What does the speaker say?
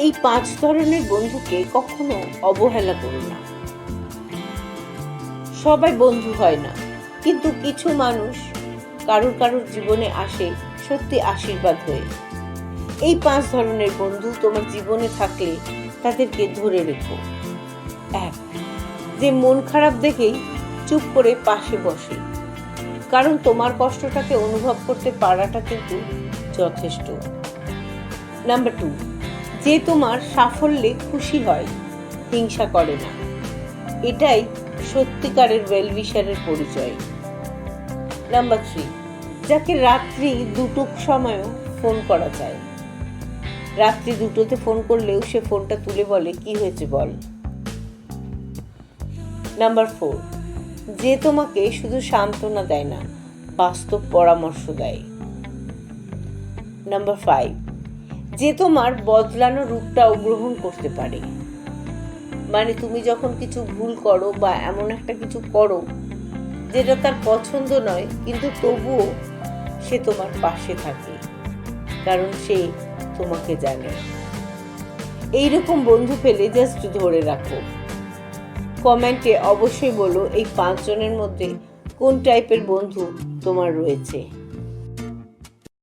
এই 5 ধরনের বন্ধুকে কখনো অবহেলা করো না। সবাই বন্ধু হয় না, কিন্তু কিছু মানুষ কারুর জীবনে আসে সত্যি আশীর্বাদ হয়ে। এই 5 ধরনের বন্ধু তোমার জীবনে থাকলে তাদেরকে ধরে রেখো। 1, যে মন খারাপ দেখেই চুপ করে পাশে বসে, কারণ তোমার কষ্টটাকে অনুভব করতে পারাটা কিন্তু যথেষ্ট। নাম্বার 2, যে তোমার সাফল্যে খুশি হয়, হিংসা করে না। এটাই সত্যিকারের ওয়েলউইশারের পরিচয়। নাম্বার 3, যাকে রাত্রি 2টোর সময়ও ফোন করা যায়। রাত্রি 2টোতে ফোন করলেও সে ফোনটা তুলে বলে, কি হয়েছে বল। নাম্বার 4, যে তোমাকে শুধু সান্ত্বনা দেয় না, বাস্তব পরামর্শ দেয়। নাম্বার 5, যে তোমার বদলানো রূপটাও গ্রহণ করতে পারে। মানে তুমি যখন কিছু ভুল করো বা এমন একটা কিছু করো যেটা তার পছন্দ নয়, কিন্তু তবুও সে তোমার পাশে থাকে, কারণ সে তোমাকে জানে। এইরকম বন্ধু পেলে জাস্ট ধরে রাখো। কমেন্টে অবশ্যই বলো এই 5 জনের মধ্যে কোন টাইপের বন্ধু তোমার রয়েছে।